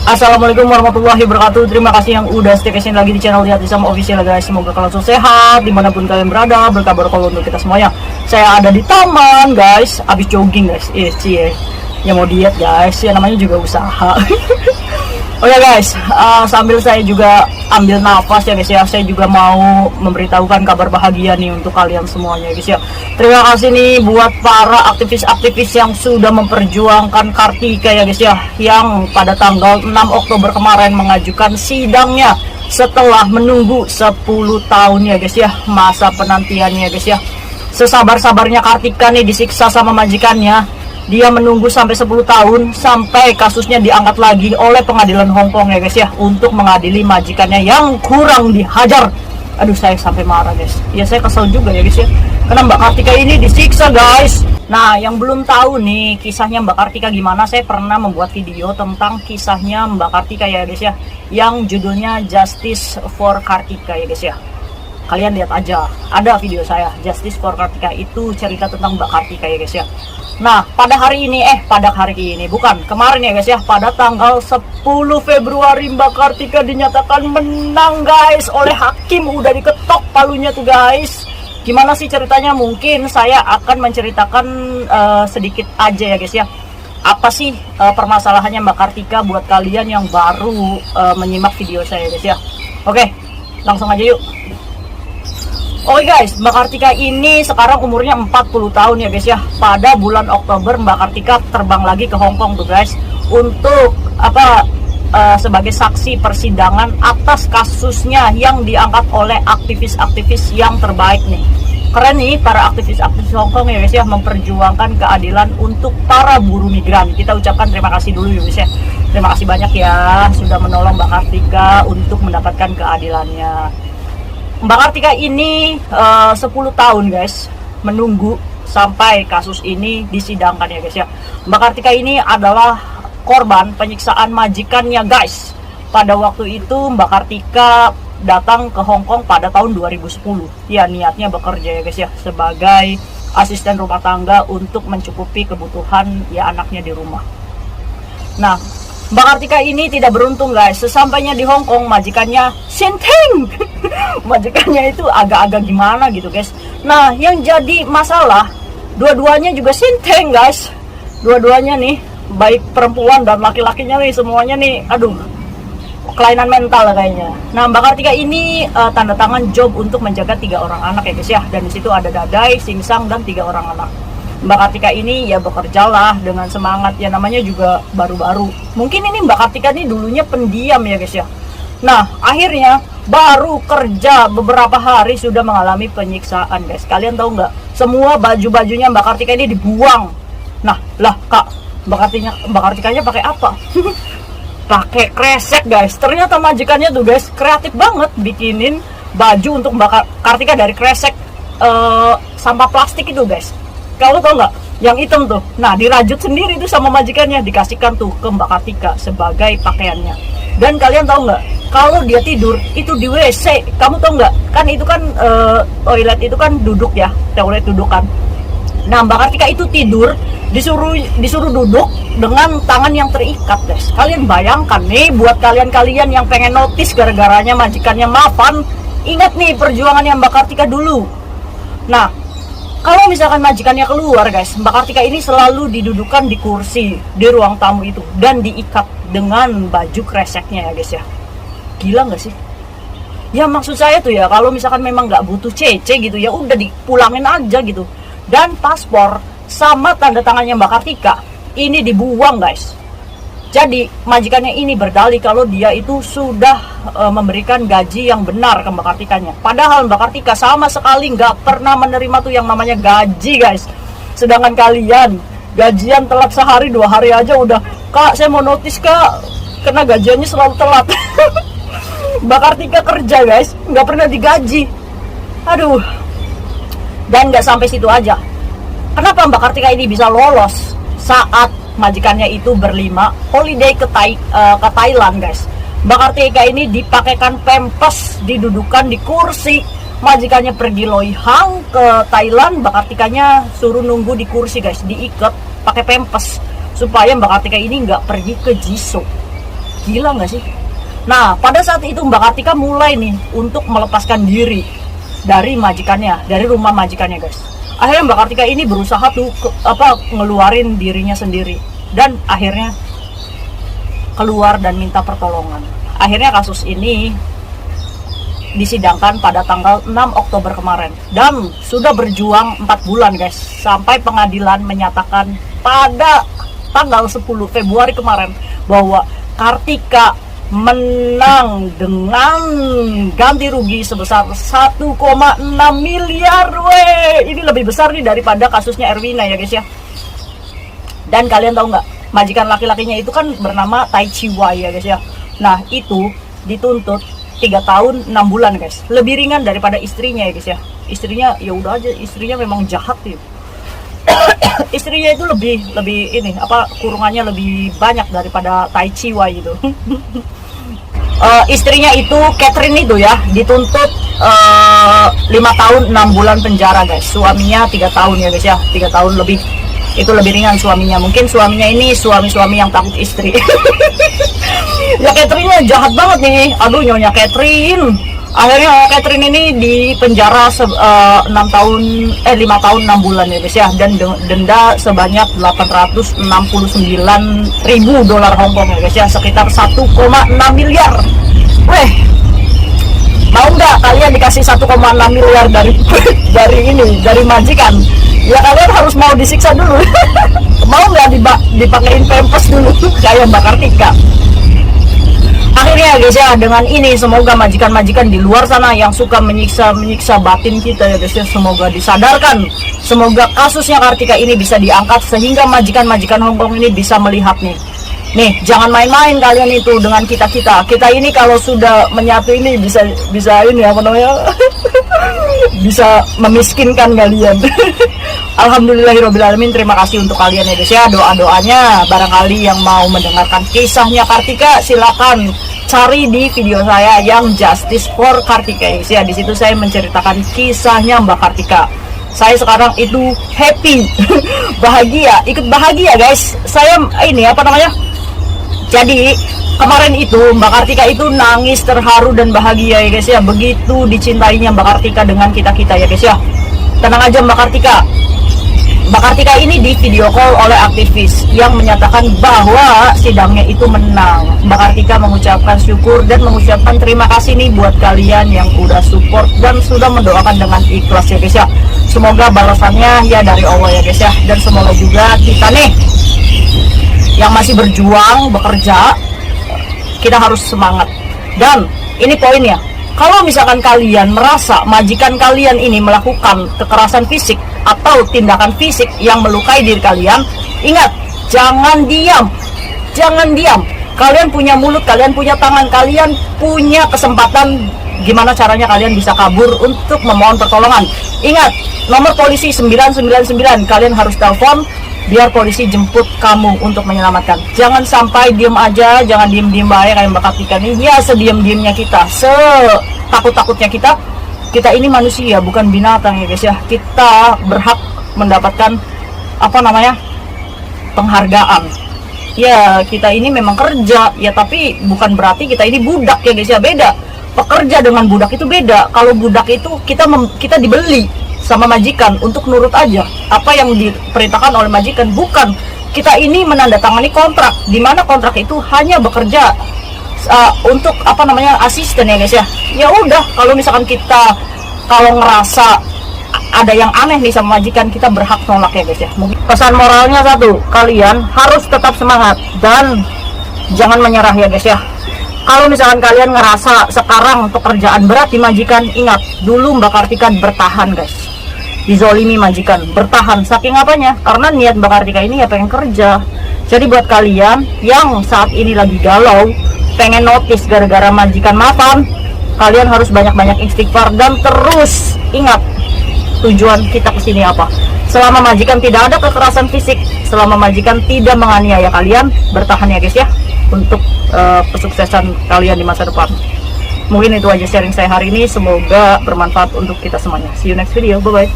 Assalamualaikum warahmatullahi wabarakatuh. Terima kasih yang udah stay tune lagi di channel Lihat Islam Official guys. Semoga kalian selalu sehat dimanapun kalian berada. Berkabar kalau untuk kita semuanya. Saya ada di taman guys, abis jogging guys. Cie, yang mau diet guys, ya namanya juga usaha. Oke guys, sambil saya juga ambil nafas ya guys ya, saya juga mau memberitahukan kabar bahagia nih untuk kalian semuanya guys ya. Terima kasih nih buat para aktivis-aktivis yang sudah memperjuangkan Kartika ya guys ya, yang pada tanggal 6 Oktober kemarin mengajukan sidangnya setelah menunggu 10 tahun ya guys ya, masa penantiannya guys ya. Sesabar-sabarnya Kartika nih disiksa sama majikannya. Dia menunggu sampai 10 tahun sampai kasusnya diangkat lagi oleh pengadilan Hong Kong ya guys ya, untuk mengadili majikannya yang kurang dihajar. Aduh, saya sampai marah guys. Ya saya kesel juga ya guys ya, karena Mbak Kartika ini disiksa guys. Nah, yang belum tahu nih kisahnya Mbak Kartika gimana, saya pernah membuat video tentang kisahnya Mbak Kartika ya guys ya, yang judulnya Justice for Kartika ya guys ya. Kalian lihat aja, ada video saya Justice for Kartika, itu cerita tentang Mbak Kartika ya guys ya. Nah, pada hari ini, bukan kemarin ya guys ya, pada tanggal 10 Februari Mbak Kartika dinyatakan menang guys oleh hakim. Udah diketok palunya tuh guys. Gimana sih ceritanya? Mungkin saya akan menceritakan sedikit aja ya guys ya. Apa sih permasalahannya Mbak Kartika buat kalian yang baru menyimak video saya guys ya. Oke, langsung aja yuk. Oke guys, Mbak Kartika ini sekarang umurnya 40 tahun ya guys ya. Pada bulan Oktober Mbak Kartika terbang lagi ke Hong Kong tuh guys, untuk sebagai saksi persidangan atas kasusnya yang diangkat oleh aktivis-aktivis yang terbaik nih. Keren nih para aktivis-aktivis Hong Kong ya guys ya, memperjuangkan keadilan untuk para buruh migran. Kita ucapkan terima kasih dulu ya guys ya. Terima kasih banyak ya sudah menolong Mbak Kartika untuk mendapatkan keadilannya. Mbak Kartika ini 10 tahun guys menunggu sampai kasus ini disidangkan ya guys ya. Mbak Kartika ini adalah korban penyiksaan majikannya guys. Pada waktu itu Mbak Kartika datang ke Hong Kong pada tahun 2010. Ya, niatnya bekerja ya guys ya, sebagai asisten rumah tangga untuk mencukupi kebutuhan ya anaknya di rumah. Nah, Mbak Kartika ini tidak beruntung guys. Sesampainya di Hong Kong, majikannya sinteng. Majikannya itu agak-agak gimana gitu guys. Nah, yang jadi masalah, dua-duanya juga sinteng guys. Dua-duanya nih, baik perempuan dan laki-lakinya nih, semuanya nih, aduh, kelainan mental kayaknya. Nah, Mbak Kartika ini tanda tangan job untuk menjaga 3 orang anak ya guys ya. Dan disitu ada Dadai, Singsang, dan 3 orang anak. Mbak Kartika ini ya bekerjalah dengan semangat, ya namanya juga baru-baru. Mungkin ini Mbak Kartika ini dulunya pendiam ya guys ya. Nah, akhirnya baru kerja beberapa hari sudah mengalami penyiksaan guys. Kalian tahu nggak? Semua baju-bajunya Mbak Kartika ini dibuang. Nah, lah Kak, Mbak Kartikanya pakai apa? Pakai kresek guys. Ternyata majikannya tuh guys kreatif banget bikinin baju untuk Mbak Kartika dari kresek sampah plastik itu guys. Kalau tau nggak, yang hitam tuh, nah dirajut sendiri tuh sama majikannya, dikasihkan tuh ke Mbak Kartika sebagai pakaiannya. Dan kalian tahu nggak, kalau dia tidur itu di WC, kamu tahu nggak? Kan itu kan toilet itu kan duduk ya, toilet duduk kan. Nah, Mbak Kartika itu tidur disuruh duduk dengan tangan yang terikat guys. Kalian bayangkan nih, buat kalian-kalian yang pengen notice gara-garanya majikannya maafan, ingat nih perjuangannya Mbak Kartika dulu. Nah, kalau misalkan majikannya keluar guys, Mbak Kartika ini selalu didudukan di kursi di ruang tamu itu dan diikat dengan baju kreseknya ya guys ya. Gila nggak sih? Ya maksud saya tuh ya, kalau misalkan memang nggak butuh CC gitu ya udah dipulangin aja gitu. Dan paspor sama tanda tangannya Mbak Kartika ini dibuang guys. Jadi majikannya ini berdalih kalau dia itu sudah memberikan gaji yang benar ke Mbak Kartikanya. Padahal Mbak Kartika sama sekali nggak pernah menerima tuh yang namanya gaji guys. Sedangkan kalian gajian telat sehari 2 hari aja udah, Kak saya mau notice Kak, karena gajiannya selalu telat. Mbak Kartika kerja guys, nggak pernah digaji. Aduh. Dan nggak sampai situ aja. Kenapa Mbak Kartika ini bisa lolos saat majikannya itu berlima holiday ke Thailand guys? Mbak Kartika ini dipakaikan pempes, didudukan di kursi. Majikannya pergi loihang ke Thailand, Mbak Kartikanya suruh nunggu di kursi guys, diikat pakai pempes supaya Mbak Kartika ini nggak pergi ke Jisoo. Gila nggak sih? Nah, pada saat itu Mbak Kartika mulai nih untuk melepaskan diri dari majikannya, dari rumah majikannya, guys. Akhirnya Mbak Kartika ini berusaha tuh ngeluarin dirinya sendiri, dan akhirnya keluar dan minta pertolongan. Akhirnya kasus ini disidangkan pada tanggal 6 Oktober kemarin, dan sudah berjuang 4 bulan, guys, sampai pengadilan menyatakan pada tanggal 10 Februari kemarin bahwa Kartika menang dengan ganti rugi sebesar 1,6 miliar. Weh, ini lebih besar nih daripada kasusnya Erwina ya guys ya. Dan kalian tahu nggak, majikan laki-lakinya itu kan bernama Tai Chi Wai ya guys ya. Nah, itu dituntut 3 tahun 6 bulan guys, lebih ringan daripada istrinya ya guys ya. Istrinya ya udah aja, istrinya memang jahat tuh. Istrinya itu lebih ini kurungannya lebih banyak daripada Tai Chi Wai itu. Istrinya itu Catherine itu ya dituntut 5 tahun 6 bulan penjara guys. Suaminya 3 tahun ya guys ya, 3 tahun lebih. Itu lebih ringan suaminya. Mungkin suaminya ini suami-suami yang takut istri. Ya Catherine jahat banget nih. Aduh nyonya Catherine. Akhirnya Catherine ini di penjara 5 tahun 6 bulan ya guys ya, dan denda sebanyak 869.000 dolar Hongkong ya guys ya, sekitar 1,6 miliar. Weh, mau nggak kalian dikasih 1,6 miliar dari majikan? Ya kalian harus mau disiksa dulu. Mau nggak dipakein pempes dulu kayak Mbak Kartika? Akhirnya guys ya, dengan ini semoga majikan-majikan di luar sana yang suka menyiksa batin kita ya guys ya, semoga disadarkan. Semoga kasusnya Kartika ini bisa diangkat sehingga majikan-majikan Hongkong ini bisa melihat nih. Nih, jangan main-main kalian itu dengan kita ini kalau sudah menyatu ini bisa ini apa namanya? Bisa memiskinkan kalian. Alhamdulillahirobbilalamin, terima kasih untuk kalian ya guys ya, doa-doanya. Barangkali yang mau mendengarkan kisahnya Kartika, silakan cari di video saya yang Justice for Kartika guys ya. Di situ saya menceritakan kisahnya Mbak Kartika. Saya sekarang itu happy, bahagia, ikut bahagia guys. Saya ini jadi kemarin itu Mbak Kartika itu nangis terharu dan bahagia ya guys ya. Begitu dicintainya Mbak Kartika dengan kita ya guys ya. Tenang aja Mbak Kartika. Mbak Kartika ini di video call oleh aktivis yang menyatakan bahwa sidangnya itu menang. Mbak Kartika mengucapkan syukur dan mengucapkan terima kasih nih buat kalian yang udah support dan sudah mendoakan dengan ikhlas ya guys ya. Semoga balasannya ya dari Allah ya guys ya. Dan semoga juga kita nih yang masih berjuang, bekerja, kita harus semangat. Dan ini poinnya, kalau misalkan kalian merasa majikan kalian ini melakukan kekerasan fisik atau tindakan fisik yang melukai diri kalian, ingat, jangan diam. Kalian punya mulut, kalian punya tangan, kalian punya kesempatan gimana caranya kalian bisa kabur untuk memohon pertolongan. Ingat, nomor polisi 999, kalian harus telepon biar polisi jemput kamu untuk menyelamatkan. Jangan sampai diem aja, jangan diem-diem baik kayak Mbak Kartika nih. Ya sediem-diemnya kita, setakut-takutnya kita ini manusia, bukan binatang ya guys ya. Kita berhak mendapatkan penghargaan. Ya kita ini memang kerja ya, tapi bukan berarti kita ini budak ya guys ya. Beda, pekerja dengan budak itu beda. Kalau budak itu kita dibeli sama majikan untuk nurut aja apa yang diperintahkan oleh majikan. Bukan, kita ini menandatangani kontrak, di mana kontrak itu hanya bekerja untuk asisten ya guys ya. Ya udah, kalau misalkan kita ngerasa ada yang aneh nih sama majikan, kita berhak nolak ya guys ya. Pesan moralnya satu, kalian harus tetap semangat dan jangan menyerah ya guys ya. Kalau misalkan kalian ngerasa sekarang pekerjaan berat di majikan, ingat dulu Mbak Kartika bertahan guys, dizolimi majikan, bertahan. Saking apanya? Karena niat Mbak Kartika ini ya pengen kerja. Jadi buat kalian yang saat ini lagi galau, pengen notice gara-gara majikan mapan, kalian harus banyak-banyak istighfar dan terus ingat tujuan kita kesini apa. Selama majikan tidak ada kekerasan fisik, selama majikan tidak menganiaya kalian, bertahan ya guys ya, untuk kesuksesan kalian di masa depan. Mungkin itu aja sharing saya hari ini, semoga bermanfaat untuk kita semuanya. See you next video, bye bye.